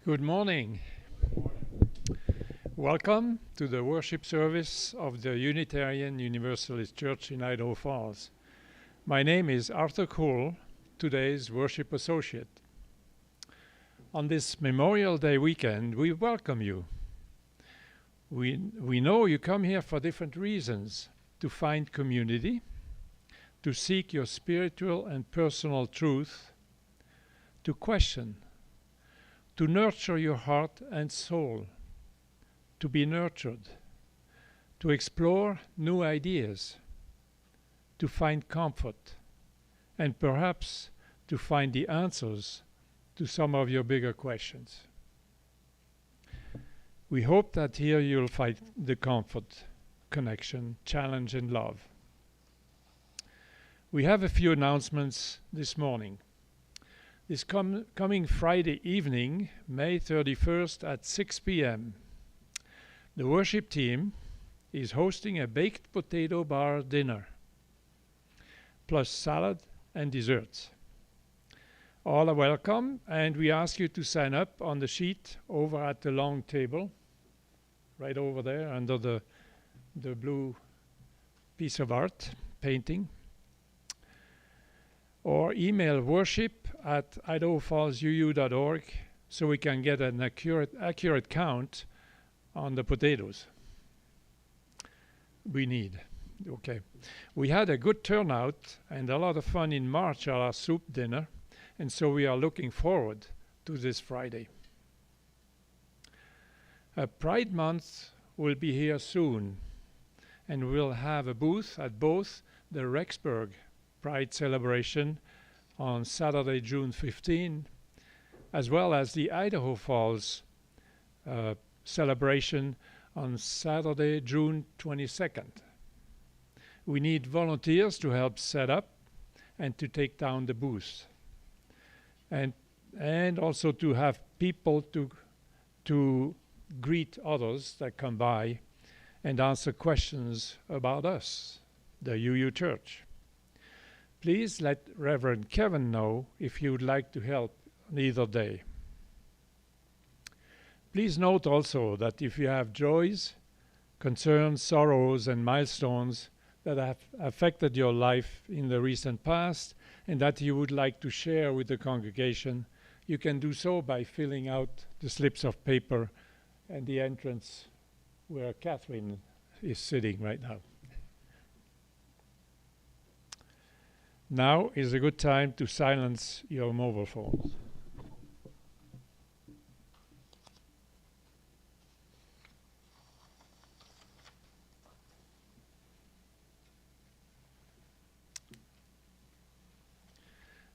Good morning. Welcome to the worship service of the Unitarian Universalist Church in Idaho Falls. My name is Arthur Cole, today's worship associate. On this Memorial Day weekend, we welcome you. We know you come here for different reasons: to find community, to seek your spiritual and personal truth, to question, to nurture your heart and soul, to be nurtured, to explore new ideas, to find comfort, and perhaps to find the answers to some of your bigger questions. We hope that here you'll find the comfort, connection, challenge, and love. We have a few announcements this morning. This coming Friday evening, May 31st at 6 p.m., the worship team is hosting a baked potato bar dinner, plus salad and desserts. All are welcome, and we ask you to sign up on the sheet over at the long table, right over there under the blue piece of art painting, or email worship@idahofallsuu.org so we can get an accurate count on the potatoes we need. Okay. We had a good turnout and a lot of fun in March at our soup dinner, and so we are looking forward to this Friday. Pride Month will be here soon, and we'll have a booth at both the Rexburg Pride celebration on Saturday, June 15, as well as the Idaho Falls celebration on Saturday, June 22nd. We need volunteers to help set up and to take down the booth, and also to have people to greet others that come by and answer questions about us, the UU Church. Please let Reverend Kevin know if you would like to help on either day. Please note also that if you have joys, concerns, sorrows, and milestones that have affected your life in the recent past and that you would like to share with the congregation, you can do so by filling out the slips of paper at the entrance where Catherine is sitting right now. Now is a good time to silence your mobile phones.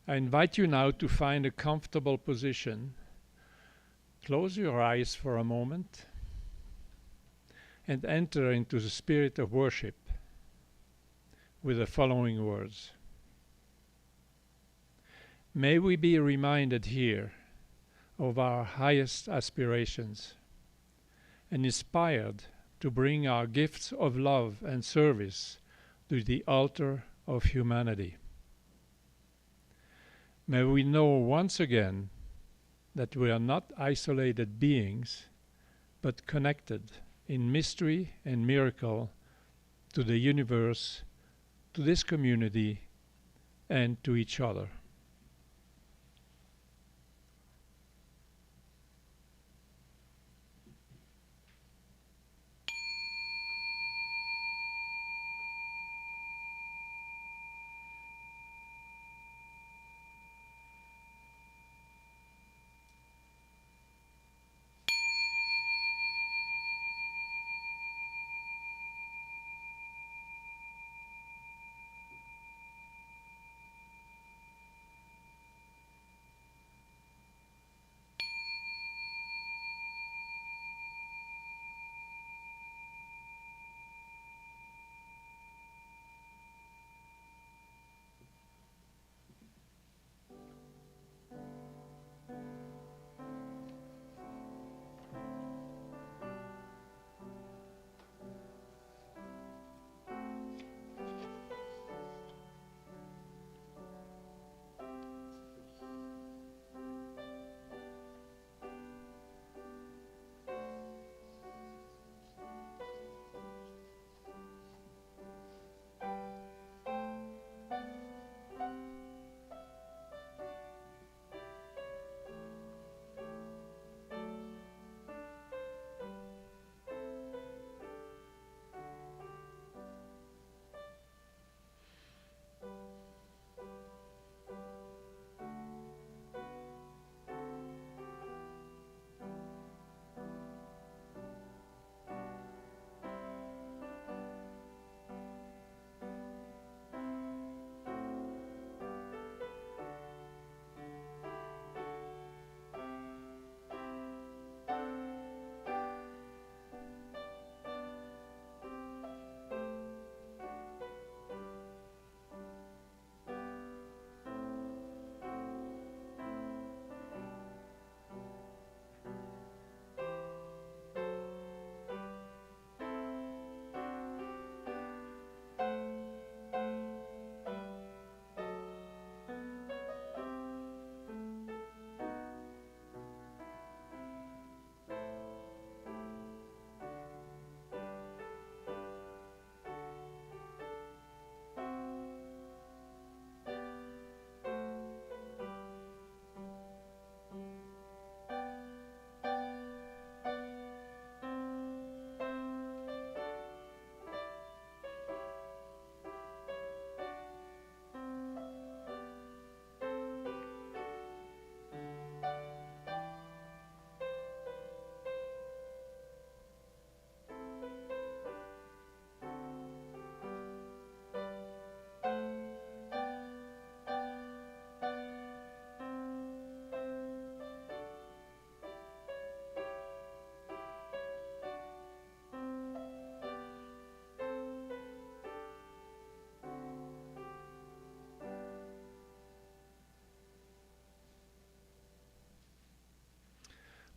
I invite you now to find a comfortable position. Close your eyes for a moment and enter into the spirit of worship with the following words. May we be reminded here of our highest aspirations and inspired to bring our gifts of love and service to the altar of humanity. May we know once again that we are not isolated beings, but connected in mystery and miracle to the universe, to this community, and to each other.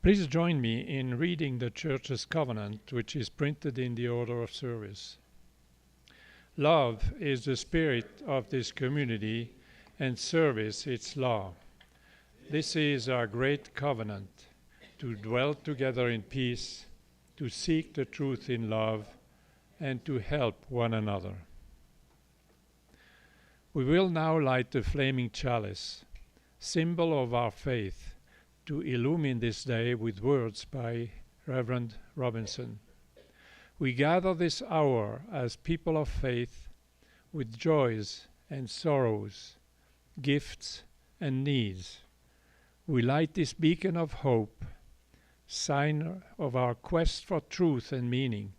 Please join me in reading the Church's covenant, which is printed in the order of service. Love is the spirit of this community, and service its law. This is our great covenant, to dwell together in peace, to seek the truth in love, and to help one another. We will now light the flaming chalice, symbol of our faith, to illumine this day with words by Reverend Robinson. We gather this hour as people of faith, with joys and sorrows, gifts and needs. We light this beacon of hope, sign of our quest for truth and meaning,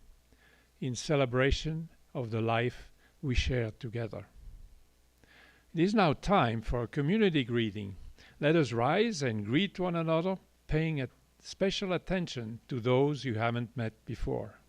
in celebration of the life we share together. It is now time for a community greeting. Let us rise and greet one another, paying special attention to those you haven't met before.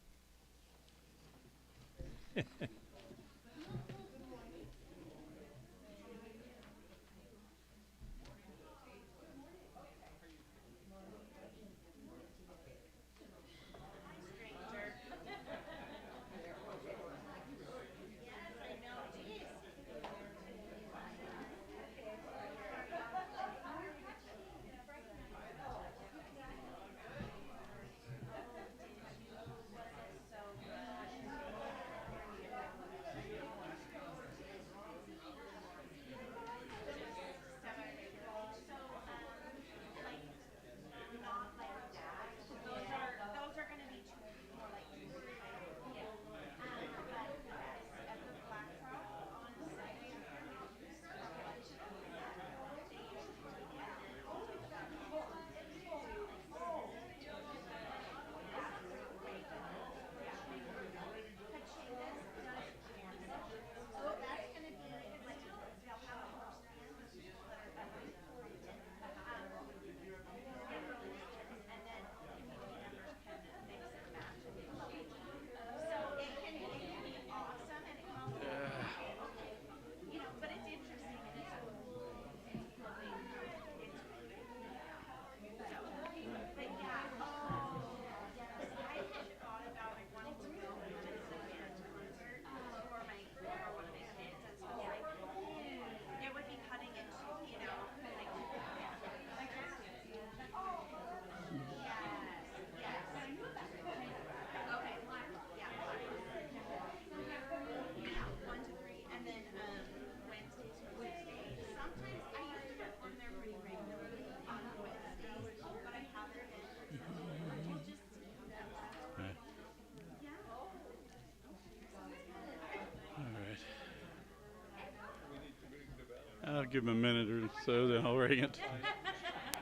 I'll give him a minute or so, then I'll ring it.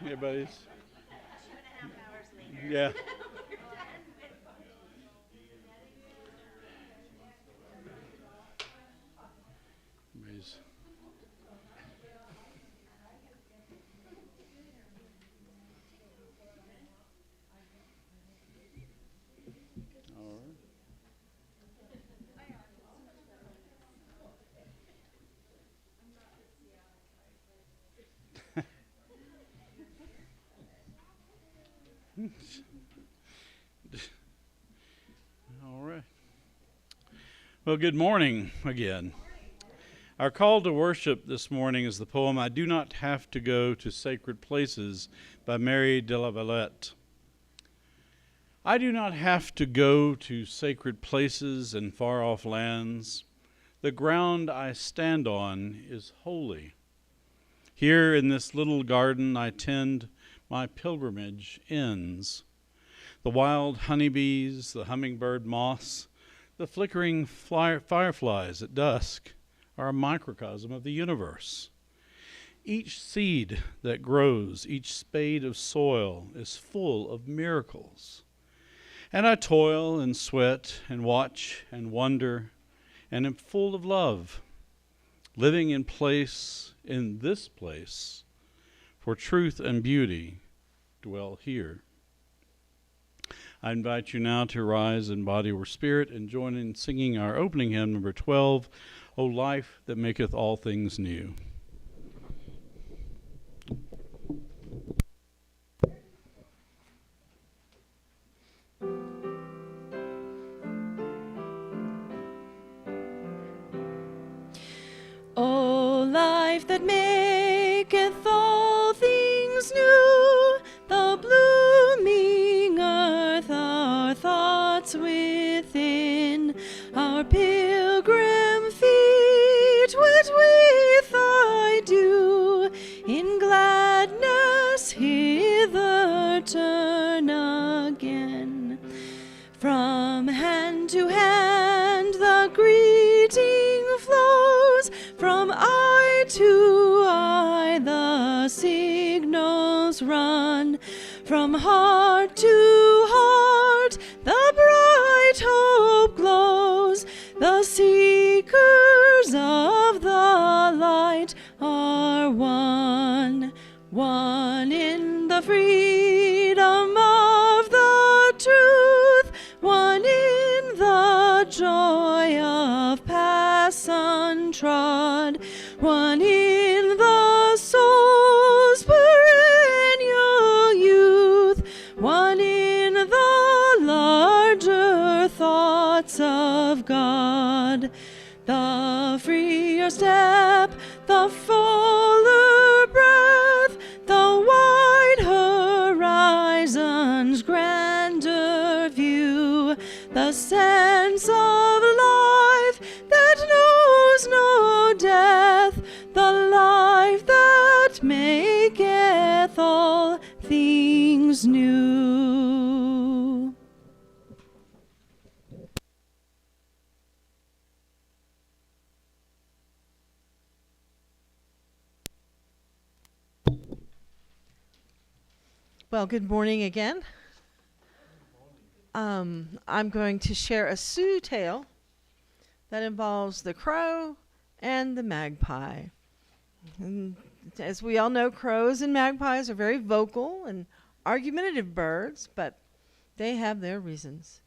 Everybody's. 2.5 hours later. Yeah. Everybody's. All right. All right. Well, good morning again. Our call to worship this morning is the poem "I Do Not Have to Go to Sacred Places" by Mary de la Valette. I do not have to go to sacred places and far-off lands. The ground I stand on is holy. Here in this little garden I tend, my pilgrimage ends. The wild honeybees, the hummingbird moths, the flickering fireflies at dusk are a microcosm of the universe. Each seed that grows, each spade of soil is full of miracles. And I toil and sweat and watch and wonder and am full of love, living in this place, for truth and beauty dwell here. I invite you now to rise in body or spirit and join in singing our opening hymn, number 12, O Life That Maketh All Things New. life that maketh all things new, the blooming earth, our thoughts within, our pilgrim feet which with I do in gladness hither turn again. From hand to hand the greeting flows, from eye to eye the signals run, from heart to heart the bright hope glows, the seekers of the light are one, one in the freedom of the truth, one in the joy of paths untrod, one in the soul's perennial youth, one in the larger thoughts of God. The freer step, the fuller breath, the wide horizon's grander view, the sense of life that knows no death, the life that maketh all things new. Well, good morning again. I'm going to share a Sioux tale that involves the crow and the magpie. And as we all know, crows and magpies are very vocal and argumentative birds, but they have their reasons.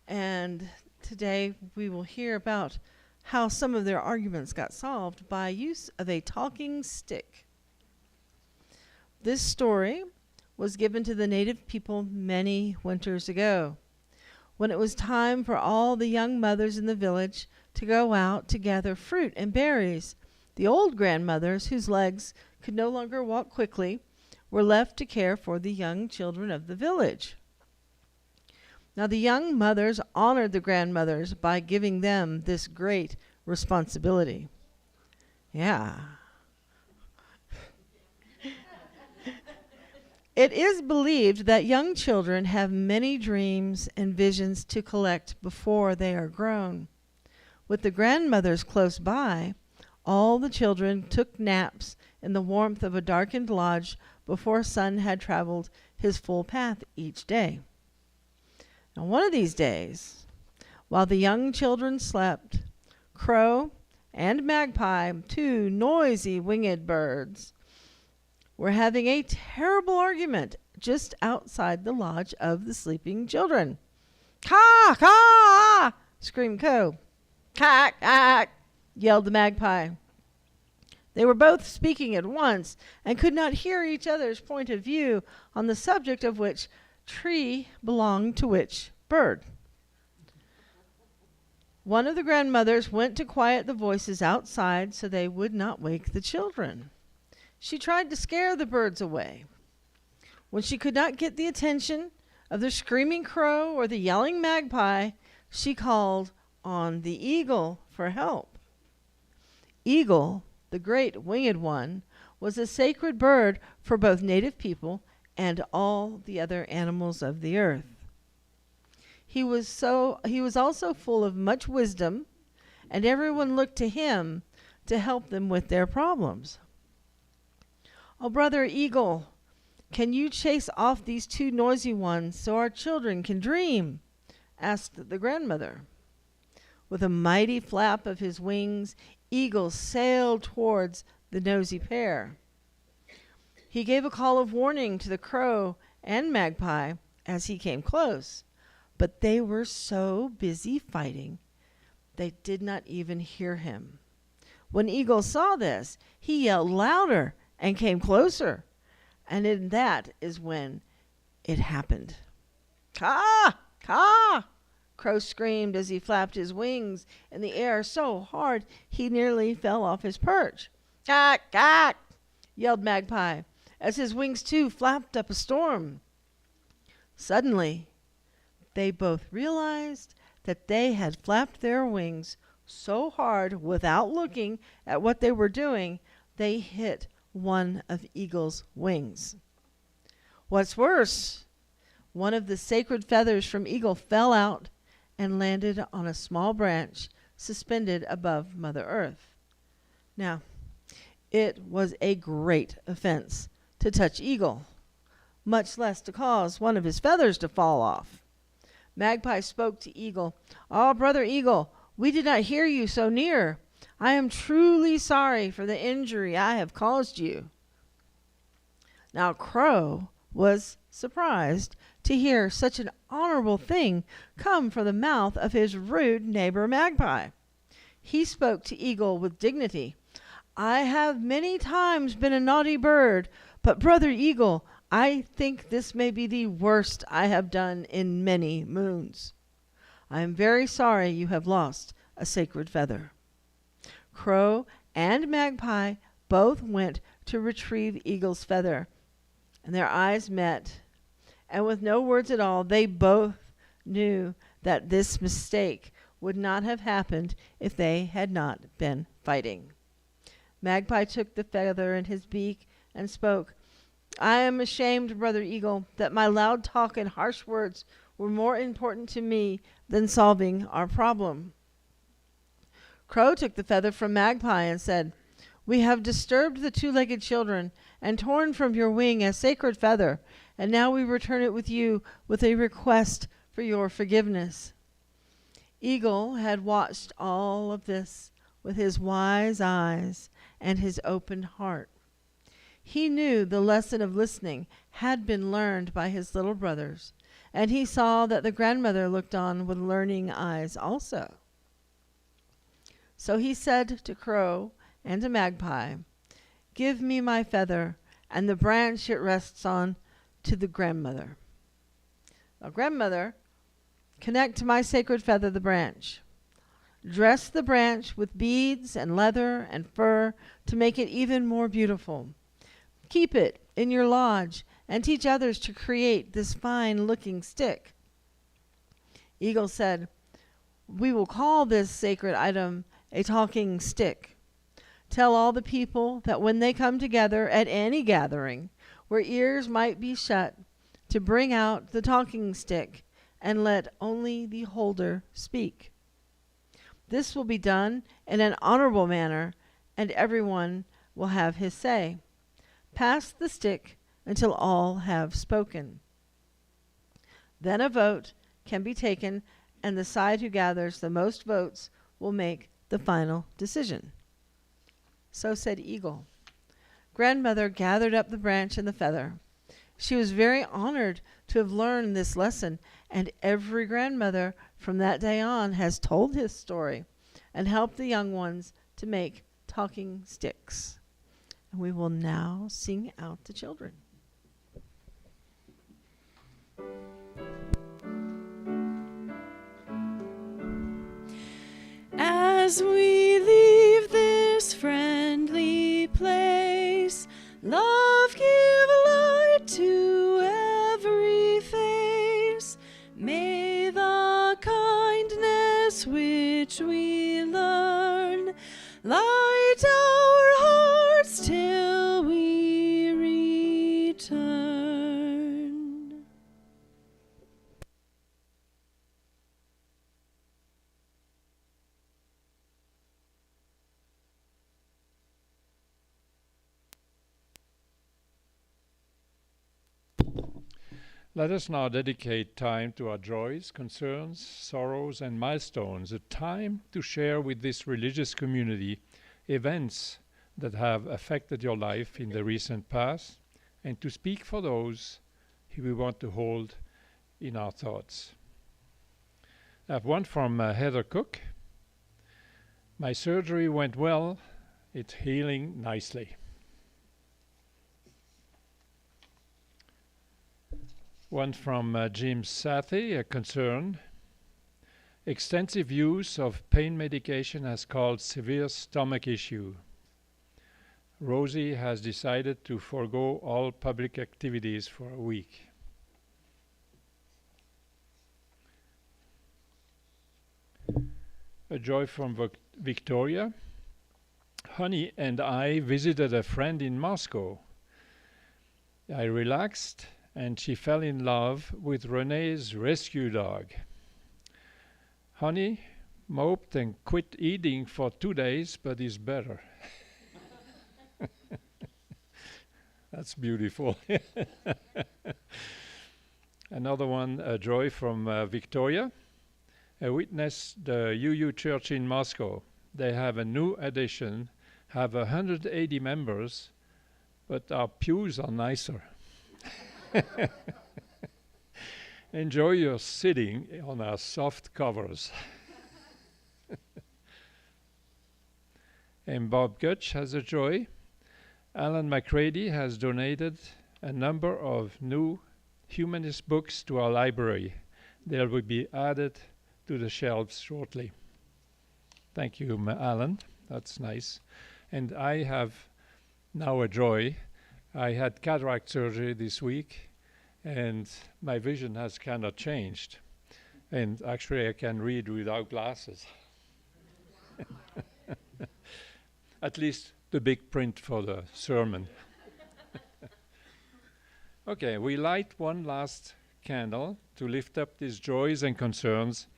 And today we will hear about how some of their arguments got solved by use of a talking stick. This story was given to the native people many winters ago, when it was time for all the young mothers in the village to go out to gather fruit and berries. The old grandmothers, whose legs could no longer walk quickly, were left to care for the young children of the village. Now the young mothers honored the grandmothers by giving them this great responsibility. Yeah. It is believed that young children have many dreams and visions to collect before they are grown. With the grandmothers close by, all the children took naps in the warmth of a darkened lodge before sun had traveled his full path each day. Now one of these days, while the young children slept, crow and magpie, two noisy winged birds, were having a terrible argument just outside the lodge of the sleeping children. "Caw, caw!" screamed Crow. "Cack, cack!" yelled the magpie. They were both speaking at once and could not hear each other's point of view on the subject of which tree belonged to which bird. One of the grandmothers went to quiet the voices outside so they would not wake the children. She tried to scare the birds away. When she could not get the attention of the screaming crow or the yelling magpie, she called on the eagle for help. Eagle, the great winged one, was a sacred bird for both native people and all the other animals of the earth. He was also full of much wisdom, and everyone looked to him to help them with their problems. "Oh, Brother Eagle, can you chase off these two noisy ones so our children can dream?" asked the grandmother. With a mighty flap of his wings, Eagle sailed towards the nosy pair. He gave a call of warning to the crow and magpie as he came close, but they were so busy fighting they did not even hear him. When Eagle saw this, he yelled louder and came closer, and that is when it happened. "Caw! Caw!" Crow screamed as he flapped his wings in the air so hard he nearly fell off his perch. "Cack, cack!" yelled Magpie, as his wings too flapped up a storm. Suddenly, they both realized that they had flapped their wings so hard without looking at what they were doing, they hit one of Eagle's wings. What's worse, one of the sacred feathers from Eagle fell out and landed on a small branch suspended above Mother Earth. Now, it was a great offense to touch Eagle, much less to cause one of his feathers to fall off. Magpie spoke to Eagle. "Oh, Brother Eagle, we did not hear you so near. I am truly sorry for the injury I have caused you." Now Crow was surprised to hear such an honorable thing come from the mouth of his rude neighbor Magpie. He spoke to Eagle with dignity. "I have many times been a naughty bird, but Brother Eagle, I think this may be the worst I have done in many moons. I am very sorry you have lost a sacred feather." Crow and Magpie both went to retrieve Eagle's feather, and their eyes met, and with no words at all, they both knew that this mistake would not have happened if they had not been fighting. Magpie took the feather in his beak and spoke. "I am ashamed, Brother Eagle, that my loud talk and harsh words were more important to me than solving our problem." Crow took the feather from Magpie and said, "We have disturbed the two-legged children and torn from your wing a sacred feather, and now we return it with you with a request for your forgiveness." Eagle had watched all of this with his wise eyes and his open heart. He knew the lesson of listening had been learned by his little brothers, and he saw that the grandmother looked on with learning eyes also. So he said to Crow and to Magpie, "Give me my feather and the branch it rests on to the grandmother. Now, grandmother, connect to my sacred feather the branch. Dress the branch with beads and leather and fur to make it even more beautiful. Keep it in your lodge and teach others to create this fine-looking stick." Eagle said, "We will call this sacred item a talking stick. Tell all the people that when they come together at any gathering where ears might be shut, to bring out the talking stick and let only the holder speak. This will be done in an honorable manner, and everyone will have his say. Pass the stick until all have spoken. Then a vote can be taken, and the side who gathers the most votes will make the final decision." So said Eagle. Grandmother gathered up the branch and the feather. She was very honored to have learned this lesson, and every grandmother from that day on has told his story and helped the young ones to make talking sticks. And we will now sing out the children. As we leave this friendly place, love give light to every face. May the kindness which we learn light our hearts till we return. Let us now dedicate time to our joys, concerns, sorrows, and milestones, a time to share with this religious community events that have affected your life in the recent past, and to speak for those who we want to hold in our thoughts. I have one from Heather Cook. "My surgery went well. It's healing nicely." One from Jim Sathy, a concern. "Extensive use of pain medication has caused severe stomach issue. Rosie has decided to forego all public activities for a week. A joy from Victoria. Honey and I visited a friend in Moscow. I relaxed and she fell in love with Renee's rescue dog. Honey moped and quit eating for 2 days, but is better. That's beautiful. Another one, a joy from Victoria. I witnessed the UU Church in Moscow. They have a new addition, have 180 members, but our pews are nicer. Enjoy your sitting on our soft covers. And Bob Gutch has a joy. Alan McCready has donated a number of new humanist books to our library. They will be added to the shelves shortly. Thank you, Alan. That's nice. And I have now a joy. I had cataract surgery this week, and my vision has kind of changed. And actually, I can read without glasses. At least the big print for the sermon. Okay, we light one last candle to lift up these joys and concerns,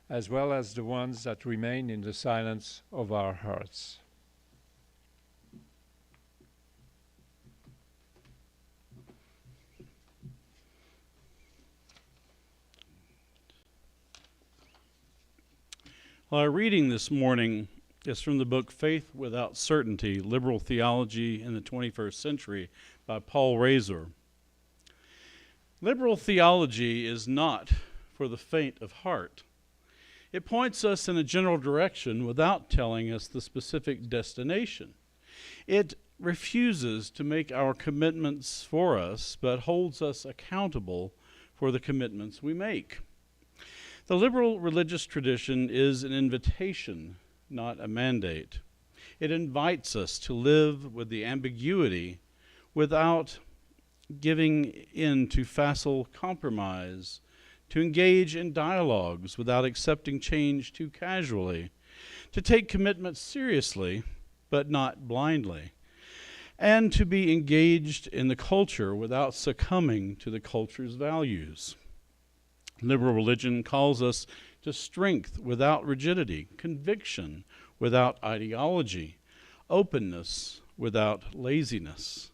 as well as the ones that remain in the silence of our hearts. Well, our reading this morning is from the book Faith Without Certainty, Liberal Theology in the 21st Century by Paul Razor. Liberal theology is not for the faint of heart. It points us in a general direction without telling us the specific destination. It refuses to make our commitments for us, but holds us accountable for the commitments we make. The liberal religious tradition is an invitation, not a mandate. It invites us to live with the ambiguity without giving in to facile compromise, to engage in dialogues without accepting change too casually, to take commitments seriously but not blindly, and to be engaged in the culture without succumbing to the culture's values. Liberal religion calls us to strength without rigidity, conviction without ideology, openness without laziness.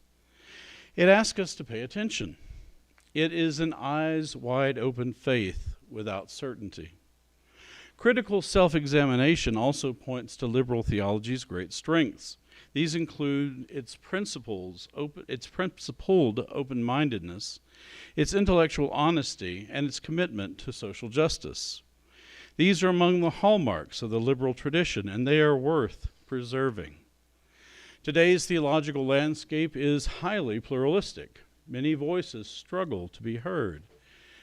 It asks us to pay attention. It is an eyes wide open faith without certainty. Critical self-examination also points to liberal theology's great strengths. These include its principled open-mindedness, its intellectual honesty, and its commitment to social justice. These are among the hallmarks of the liberal tradition, and they are worth preserving. Today's theological landscape is highly pluralistic. Many voices struggle to be heard.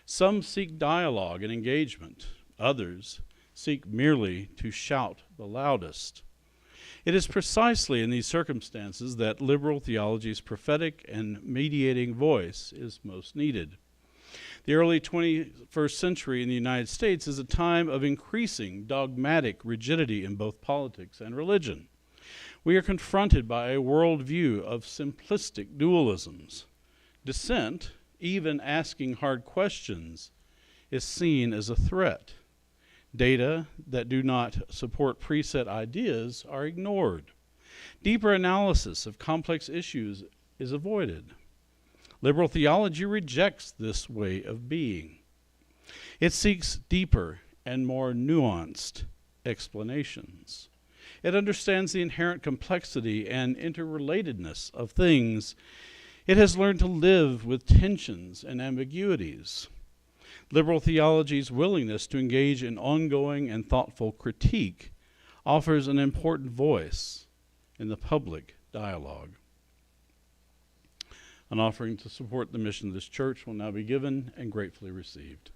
Some seek dialogue and engagement. Others seek merely to shout the loudest. It is precisely in these circumstances that liberal theology's prophetic and mediating voice is most needed. The early 21st century in the United States is a time of increasing dogmatic rigidity in both politics and religion. We are confronted by a worldview of simplistic dualisms. Dissent, even asking hard questions, is seen as a threat. Data that do not support preset ideas are ignored. Deeper analysis of complex issues is avoided. Liberal theology rejects this way of being. It seeks deeper and more nuanced explanations. It understands the inherent complexity and interrelatedness of things. It has learned to live with tensions and ambiguities. Liberal theology's willingness to engage in ongoing and thoughtful critique offers an important voice in the public dialogue. An offering to support the mission of this church will now be given and gratefully received.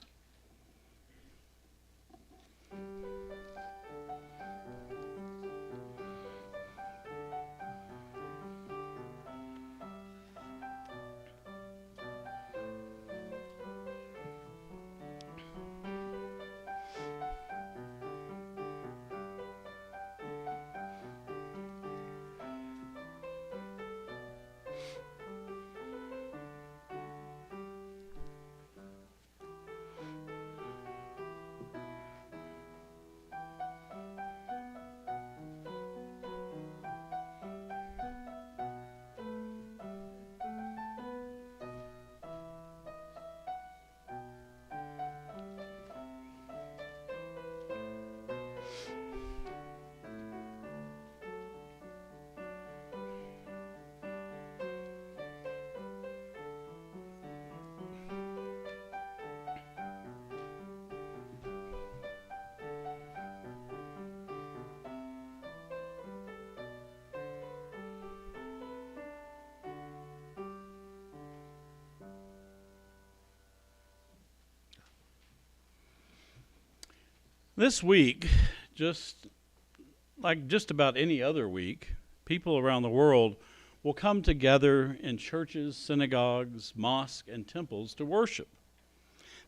This week, just like just about any other week, people around the world will come together in churches, synagogues, mosques, and temples to worship.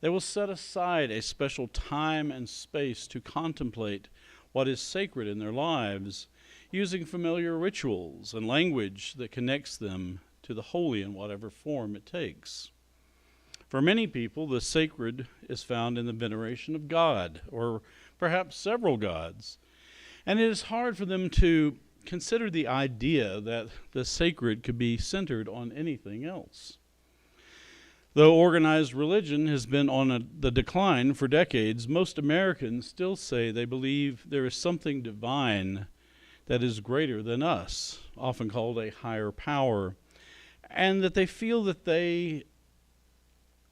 They will set aside a special time and space to contemplate what is sacred in their lives, using familiar rituals and language that connects them to the holy in whatever form it takes. For many people, the sacred is found in the veneration of God, or perhaps several gods, and it is hard for them to consider the idea that the sacred could be centered on anything else. Though organized religion has been on the decline for decades, most Americans still say they believe there is something divine that is greater than us, often called a higher power, and that they feel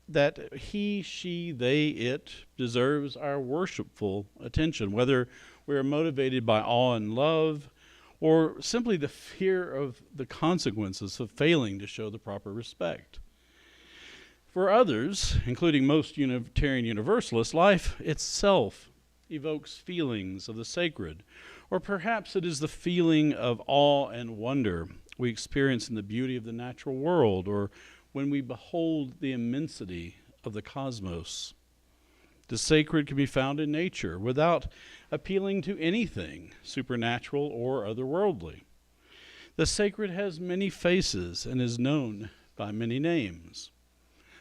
that he, she, they, it deserves our worshipful attention, whether we are motivated by awe and love, or simply the fear of the consequences of failing to show the proper respect. For others, including most Unitarian Universalists, life itself evokes feelings of the sacred, or perhaps it is the feeling of awe and wonder we experience in the beauty of the natural world, or when we behold the immensity of the cosmos. The sacred can be found in nature without appealing to anything supernatural or otherworldly. The sacred has many faces and is known by many names.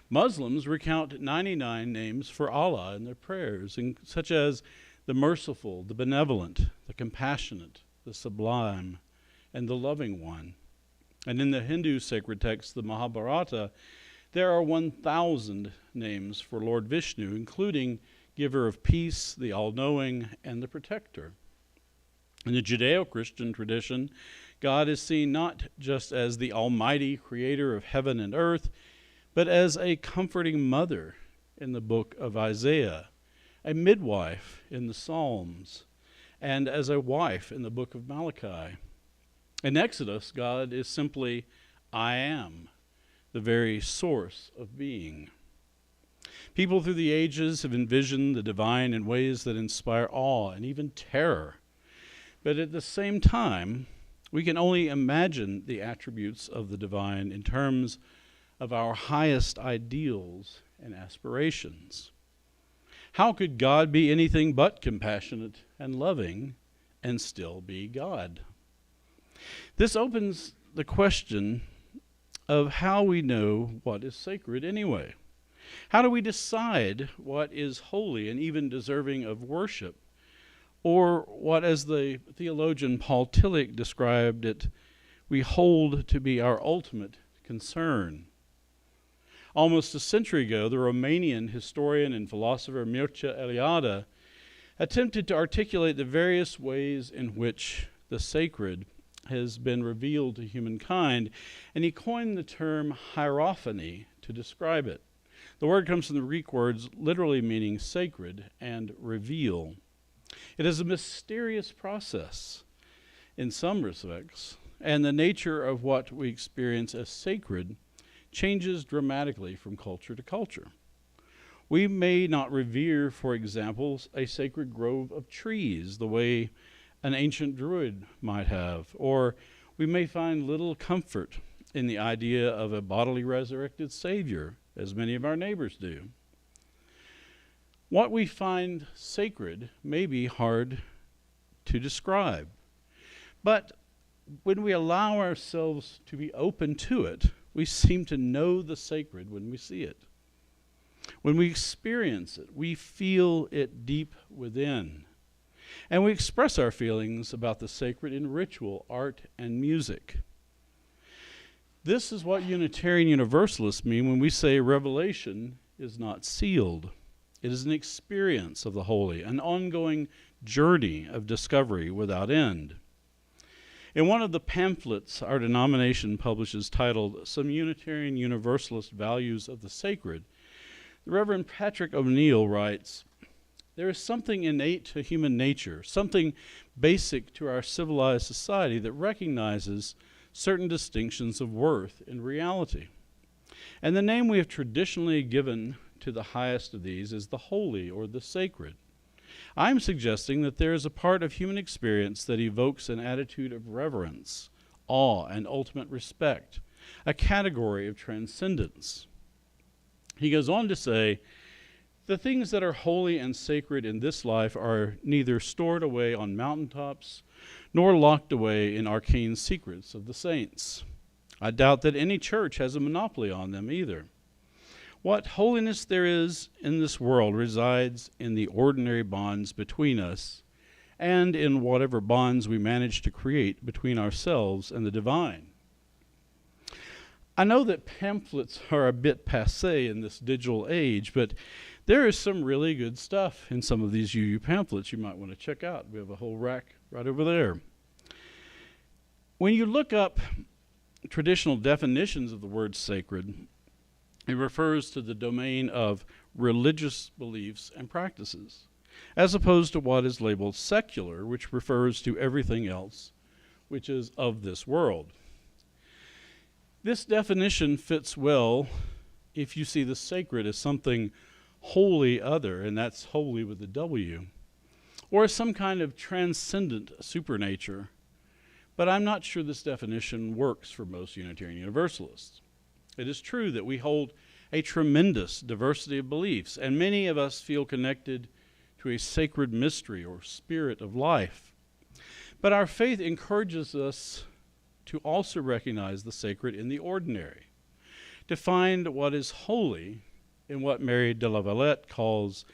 Muslims recount 99 names for Allah in their prayers, such as the merciful, the benevolent, the compassionate, the sublime, and the loving one. And in the Hindu sacred text, the Mahabharata, there are 1,000 names for Lord Vishnu, including giver of peace, the all-knowing, and the protector. In the Judeo-Christian tradition, God is seen not just as the almighty creator of heaven and earth, but as a comforting mother in the book of Isaiah, a midwife in the Psalms, and as a wife in the book of Malachi. In Exodus, God is simply, I am, the very source of being. People through the ages have envisioned the divine in ways that inspire awe and even terror. But at the same time, we can only imagine the attributes of the divine in terms of our highest ideals and aspirations. How could God be anything but compassionate and loving and still be God? This opens the question of how we know what is sacred anyway. How do we decide what is holy and even deserving of worship? Or what, as the theologian Paul Tillich described it, we hold to be our ultimate concern. Almost a century ago, the Romanian historian and philosopher Mircea Eliade attempted to articulate the various ways in which the sacred has been revealed to humankind, and he coined the term hierophany to describe it. The word comes from the Greek words literally meaning sacred and reveal. It is a mysterious process in some respects, and the nature of what we experience as sacred changes dramatically from culture to culture. We may not revere, for example, a sacred grove of trees the way an ancient druid might have, or we may find little comfort in the idea of a bodily resurrected Savior, as many of our neighbors do. What we find sacred may be hard to describe, but when we allow ourselves to be open to it, we seem to know the sacred when we see it. When we experience it, we feel it deep within. And we express our feelings about the sacred in ritual, art, and music. This is what Unitarian Universalists mean when we say revelation is not sealed. It is an experience of the holy, an ongoing journey of discovery without end. In one of the pamphlets our denomination publishes titled Some Unitarian Universalist Values of the Sacred, the Reverend Patrick O'Neill writes, there is something innate to human nature, something basic to our civilized society that recognizes certain distinctions of worth in reality. And the name we have traditionally given to the highest of these is the holy or the sacred. I'm suggesting that there is a part of human experience that evokes an attitude of reverence, awe, and ultimate respect, a category of transcendence. He goes on to say, the things that are holy and sacred in this life are neither stored away on mountaintops nor locked away in arcane secrets of the saints. I doubt that any church has a monopoly on them either. What holiness there is in this world resides in the ordinary bonds between us and in whatever bonds we manage to create between ourselves and the divine. I know that pamphlets are a bit passé in this digital age, but there is some really good stuff in some of these UU pamphlets you might want to check out. We have a whole rack right over there. When you look up traditional definitions of the word sacred, it refers to the domain of religious beliefs and practices, as opposed to what is labeled secular, which refers to everything else which is of this world. This definition fits well if you see the sacred as something wholly other, and that's holy with a W, or as some kind of transcendent supernature. But I'm not sure this definition works for most Unitarian Universalists. It is true that we hold a tremendous diversity of beliefs, and many of us feel connected to a sacred mystery or spirit of life. But our faith encourages us to also recognize the sacred in the ordinary, to find what is holy in what Mary de la Valette calls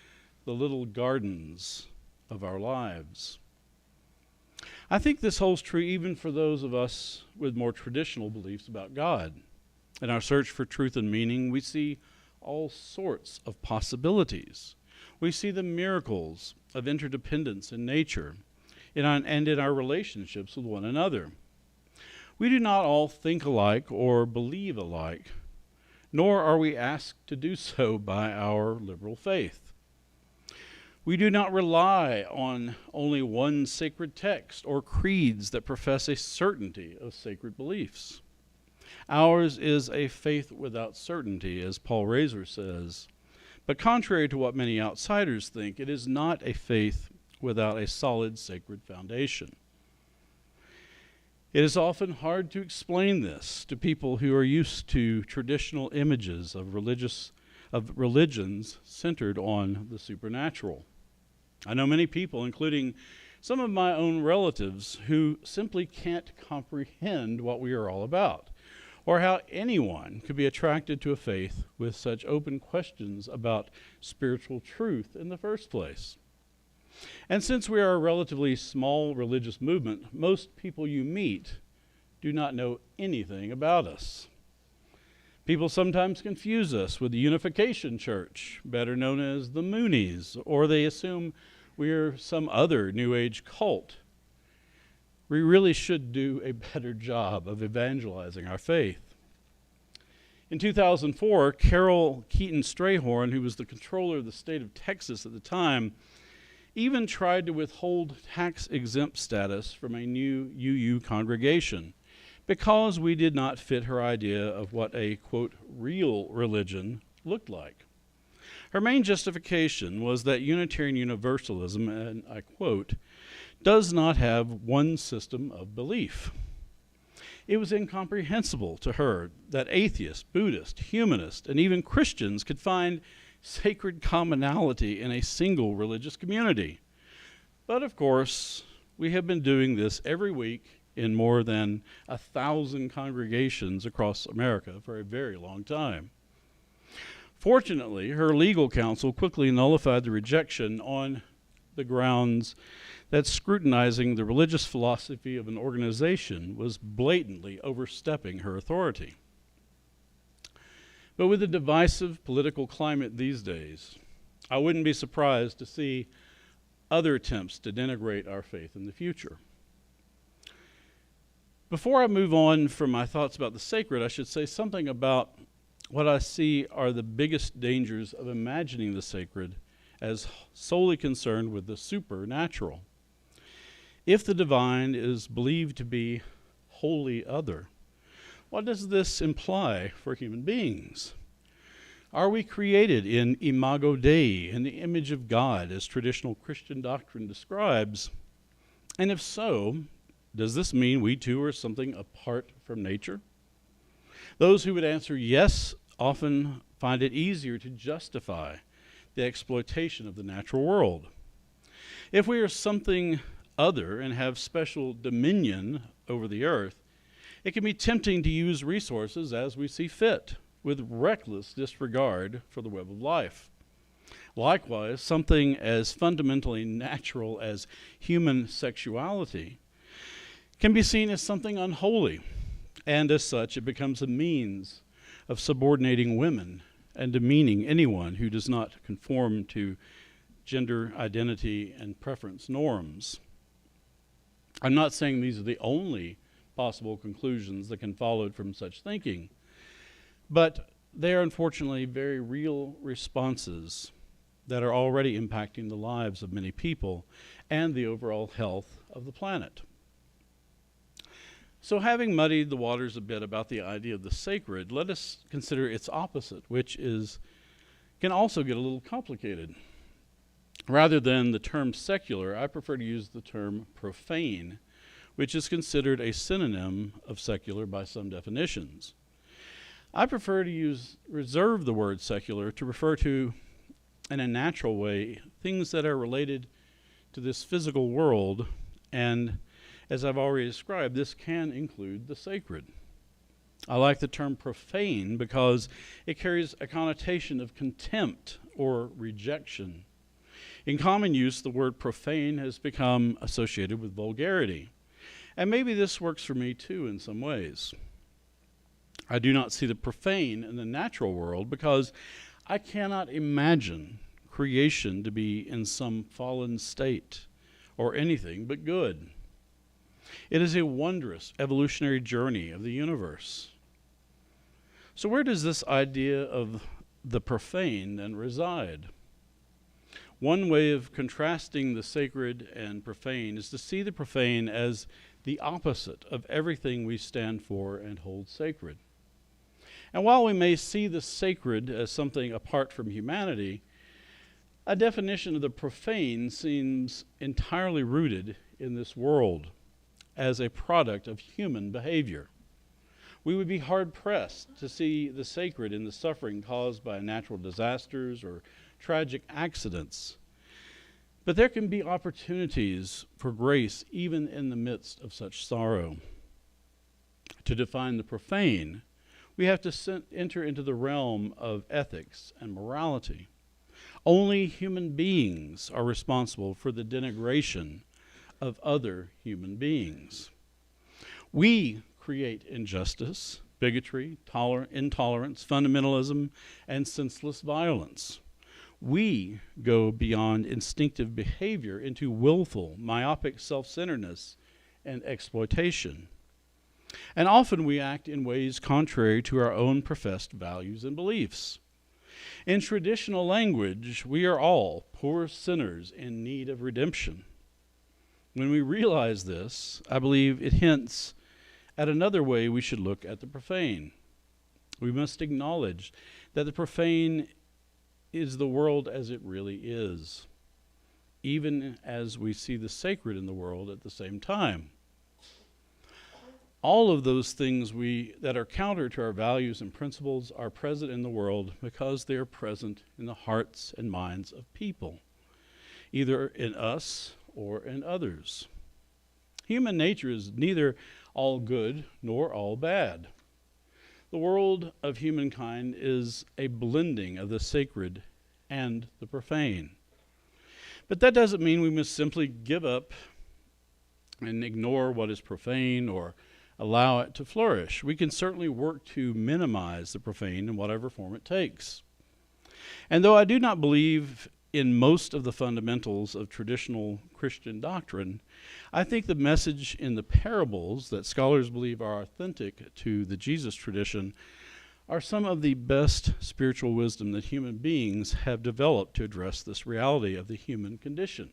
the little gardens of our lives. I think this holds true even for those of us with more traditional beliefs about God. In our search for truth and meaning, we see all sorts of possibilities. We see the miracles of interdependence in nature and in our relationships with one another. We do not all think alike or believe alike, nor are we asked to do so by our liberal faith. We do not rely on only one sacred text or creeds that profess a certainty of sacred beliefs. Ours is a faith without certainty, as Paul Razor says. But contrary to what many outsiders think, it is not a faith without a solid sacred foundation. It is often hard to explain this to people who are used to traditional images of religions centered on the supernatural. I know many people, including some of my own relatives, who simply can't comprehend what we are all about, or how anyone could be attracted to a faith with such open questions about spiritual truth in the first place. And since we are a relatively small religious movement, most people you meet do not know anything about us. People sometimes confuse us with the Unification Church, better known as the Moonies, or they assume we are some other New Age cult. We really should do a better job of evangelizing our faith. In 2004, Carol Keaton Strayhorn, who was the controller of the state of Texas at the time, even tried to withhold tax-exempt status from a new UU congregation because we did not fit her idea of what a, quote, real religion looked like. Her main justification was that Unitarian Universalism, and I quote, does not have one system of belief. It was incomprehensible to her that atheists, Buddhists, humanists, and even Christians could find sacred commonality in a single religious community. But of course, we have been doing this every week in more than 1,000 congregations across America for a very long time. Fortunately, her legal counsel quickly nullified the rejection on the grounds that scrutinizing the religious philosophy of an organization was blatantly overstepping her authority. But with the divisive political climate these days, I wouldn't be surprised to see other attempts to denigrate our faith in the future. Before I move on from my thoughts about the sacred, I should say something about what I see are the biggest dangers of imagining the sacred as solely concerned with the supernatural. If the divine is believed to be wholly other, what does this imply for human beings? Are we created in imago Dei, in the image of God, as traditional Christian doctrine describes? And if so, does this mean we too are something apart from nature? Those who would answer yes often find it easier to justify the exploitation of the natural world. If we are something other and have special dominion over the earth, it can be tempting to use resources as we see fit, with reckless disregard for the web of life. Likewise, something as fundamentally natural as human sexuality can be seen as something unholy, and as such it becomes a means of subordinating women and demeaning anyone who does not conform to gender identity and preference norms. I'm not saying these are the only possible conclusions that can follow from such thinking, but they are unfortunately very real responses that are already impacting the lives of many people and the overall health of the planet. So, having muddied the waters a bit about the idea of the sacred, let us consider its opposite, which can also get a little complicated. Rather than the term secular, I prefer to use the term profane, which is considered a synonym of secular by some definitions. I prefer to reserve the word secular to refer to, in a natural way, things that are related to this physical world, and as I've already described, this can include the sacred. I like the term profane because it carries a connotation of contempt or rejection. In common use, the word profane has become associated with vulgarity, and maybe this works for me too in some ways. I do not see the profane in the natural world because I cannot imagine creation to be in some fallen state or anything but good. It is a wondrous evolutionary journey of the universe. So where does this idea of the profane then reside? One way of contrasting the sacred and profane is to see the profane as the opposite of everything we stand for and hold sacred. And while we may see the sacred as something apart from humanity, a definition of the profane seems entirely rooted in this world as a product of human behavior. We would be hard-pressed to see the sacred in the suffering caused by natural disasters or tragic accidents. But there can be opportunities for grace even in the midst of such sorrow. To define the profane, we have to enter into the realm of ethics and morality. Only human beings are responsible for the denigration of other human beings. We create injustice, bigotry, intolerance, fundamentalism, and senseless violence. We go beyond instinctive behavior into willful, myopic self-centeredness and exploitation. And often we act in ways contrary to our own professed values and beliefs. In traditional language, we are all poor sinners in need of redemption. When we realize this, I believe it hints at another way we should look at the profane. We must acknowledge that the profane is the world as it really is, even as we see the sacred in the world at the same time. All of those things that are counter to our values and principles are present in the world because they are present in the hearts and minds of people, either in us or in others. Human nature is neither all good nor all bad. The world of humankind is a blending of the sacred and the profane. But that doesn't mean we must simply give up and ignore what is profane or allow it to flourish. We can certainly work to minimize the profane in whatever form it takes. And though I do not believe in most of the fundamentals of traditional Christian doctrine, I think the message in the parables that scholars believe are authentic to the Jesus tradition are some of the best spiritual wisdom that human beings have developed to address this reality of the human condition.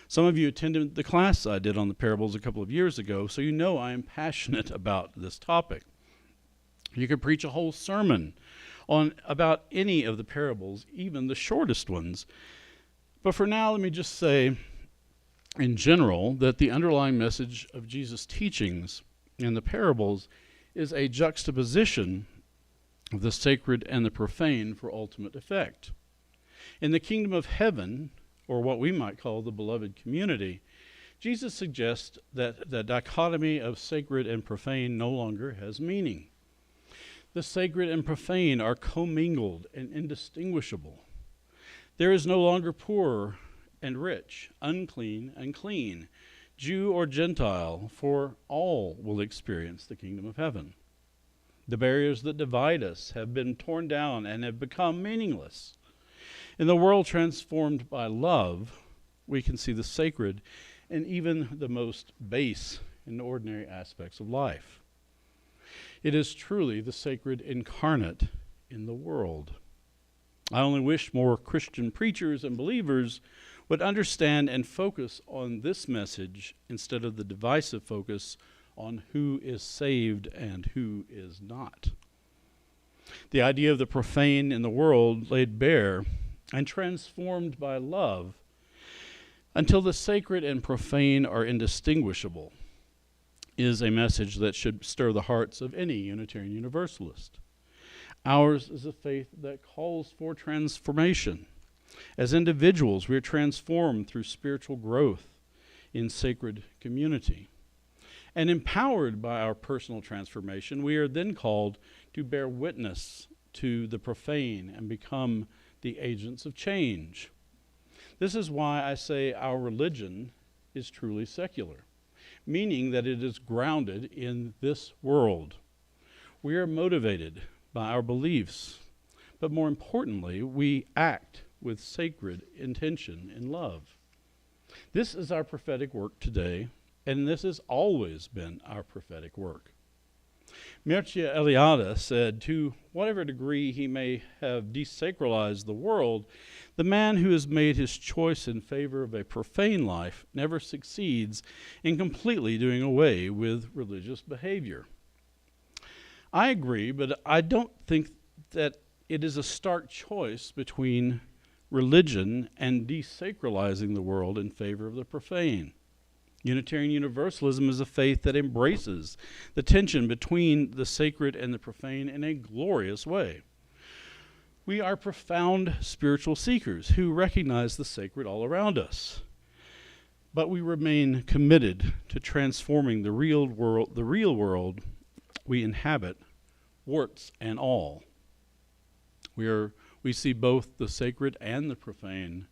Some of you attended the class I did on the parables a couple of years ago, so you know I am passionate about this topic. You could preach a whole sermon on about any of the parables, even the shortest ones. But for now, let me just say, in general, that the underlying message of Jesus' teachings in the parables is a juxtaposition of the sacred and the profane for ultimate effect. In the kingdom of heaven, or what we might call the beloved community, Jesus suggests that the dichotomy of sacred and profane no longer has meaning. The sacred and profane are commingled and indistinguishable. There is no longer poor and rich, unclean and clean, Jew or Gentile, for all will experience the kingdom of heaven. The barriers that divide us have been torn down and have become meaningless. In the world transformed by love, we can see the sacred in even the most base and ordinary aspects of life. It is truly the sacred incarnate in the world. I only wish more Christian preachers and believers would understand and focus on this message instead of the divisive focus on who is saved and who is not. The idea of the profane in the world laid bare and transformed by love until the sacred and profane are indistinguishable is a message that should stir the hearts of any Unitarian Universalist. Ours is a faith that calls for transformation. As individuals, we are transformed through spiritual growth in sacred community. And empowered by our personal transformation, we are then called to bear witness to the profane and become the agents of change. This is why I say our religion is truly secular, meaning that it is grounded in this world. We are motivated by our beliefs, but more importantly, we act with sacred intention and love. This is our prophetic work today, and this has always been our prophetic work. Mircea Eliade said, to whatever degree he may have desacralized the world, the man who has made his choice in favor of a profane life never succeeds in completely doing away with religious behavior. I agree, but I don't think that it is a stark choice between religion and desacralizing the world in favor of the profane. Unitarian Universalism is a faith that embraces the tension between the sacred and the profane in a glorious way. We are profound spiritual seekers who recognize the sacred all around us, but we remain committed to transforming the real world we inhabit, warts and all. We see both the sacred and the profane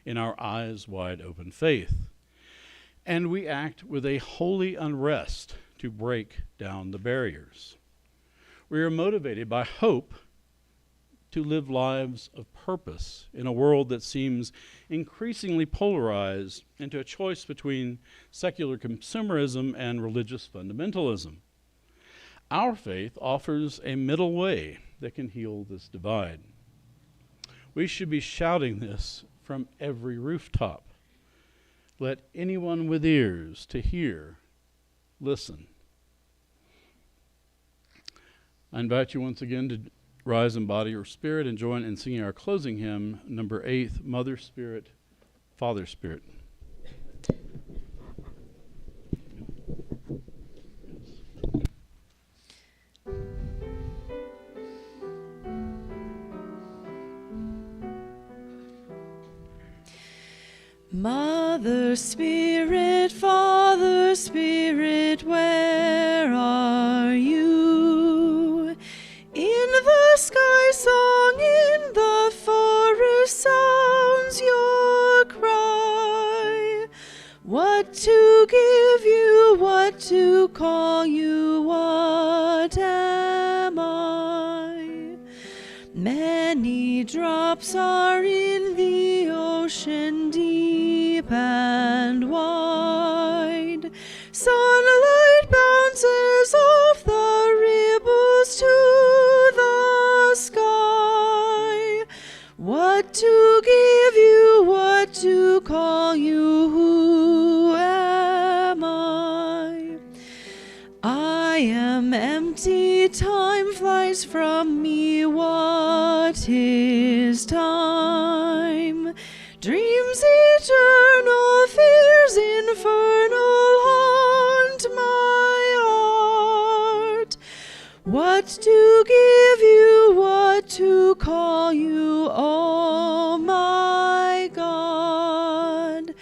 in our eyes wide open faith. And we act with a holy unrest to break down the barriers. We are motivated by hope to live lives of purpose in a world that seems increasingly polarized into a choice between secular consumerism and religious fundamentalism. Our faith offers a middle way that can heal this divide. We should be shouting this from every rooftop. Let anyone with ears to hear listen. I invite you once again to rise in body or spirit and join in singing our closing hymn, number 8, Mother Spirit, Father Spirit. Mother Spirit, Father Spirit, where are you? In the sky song, in the forest sounds your cry. What to give you, what to call you, what am I? Many drops are in the ocean deep and wide. Sunlight bounces off the ripples to the sky. What to give you, what to call you, who am I? I am empty, time flies rise from me, what is time? Dreams eternal, fears infernal haunt my heart. What to give you, what to call you, oh my God.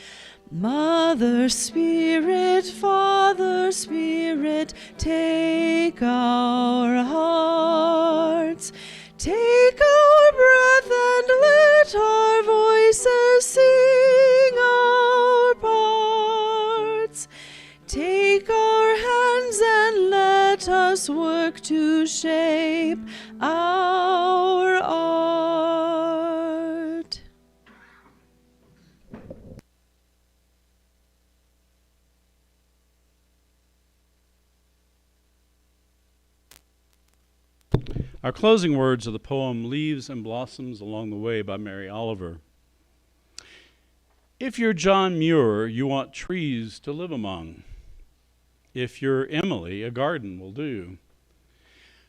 Mother Spirit, Father Spirit, take our hearts, take our breath, and let our voices sing our parts. Take our hands and let us work to shape our art. Our closing words are the poem Leaves and Blossoms Along the Way by Mary Oliver. If you're John Muir, you want trees to live among. If you're Emily, a garden will do.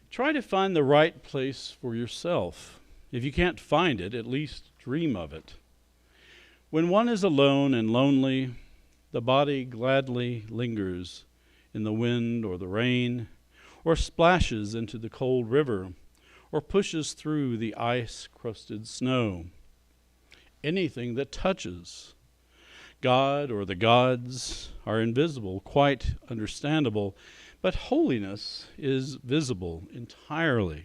Try to find the right place for yourself. If you can't find it, at least dream of it. When one is alone and lonely, the body gladly lingers in the wind or the rain, or splashes into the cold river, or pushes through the ice-crusted snow. Anything that touches. God or the gods are invisible, quite understandable, but holiness is visible entirely.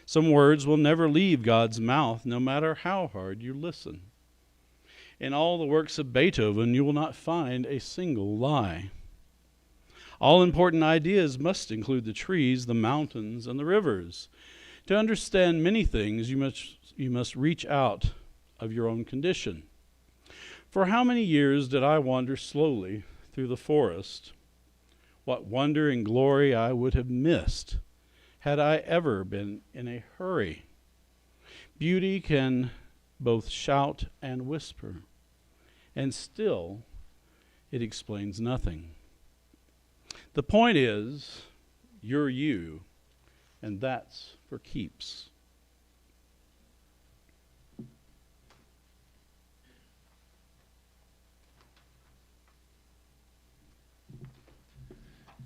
Some words will never leave God's mouth, no matter how hard you listen. In all the works of Beethoven, you will not find a single lie. All important ideas must include the trees, the mountains, and the rivers. To understand many things, you must reach out of your own condition. For how many years did I wander slowly through the forest? What wonder and glory I would have missed had I ever been in a hurry. Beauty can both shout and whisper, and still it explains nothing. The point is, you're you, and that's for keeps.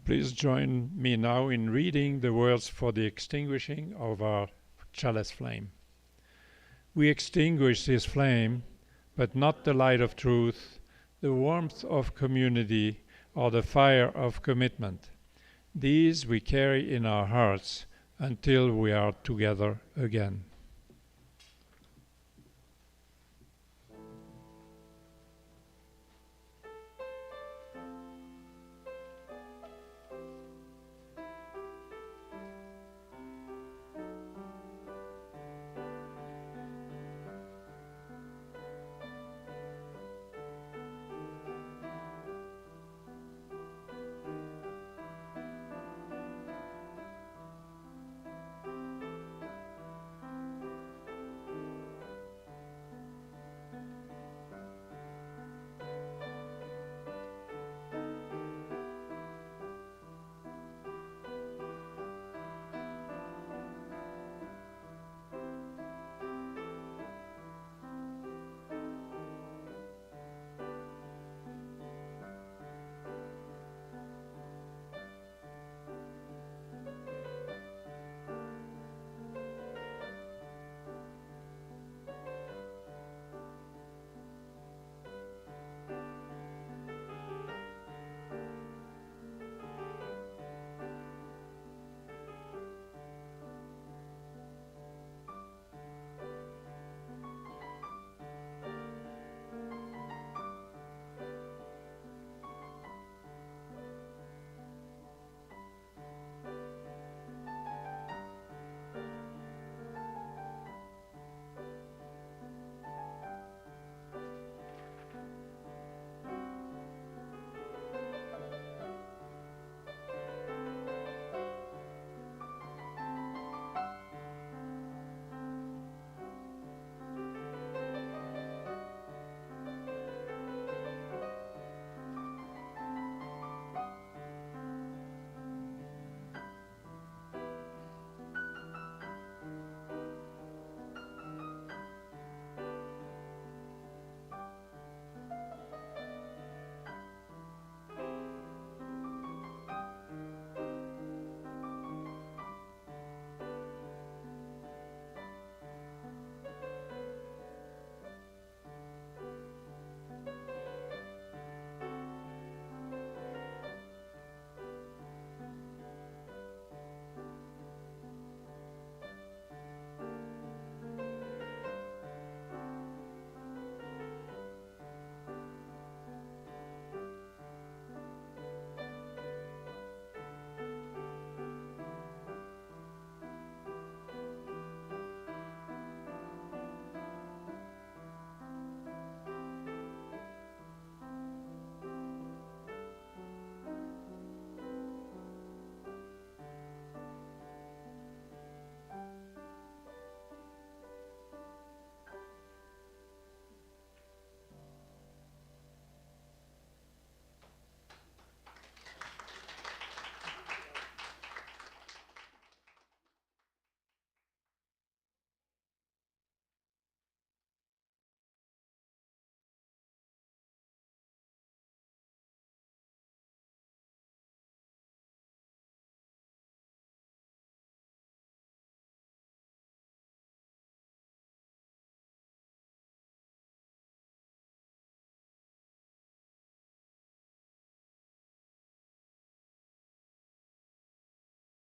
Please join me now in reading the words for the extinguishing of our chalice flame. We extinguish this flame, but not the light of truth, the warmth of community, or the fire of commitment. These we carry in our hearts until we are together again.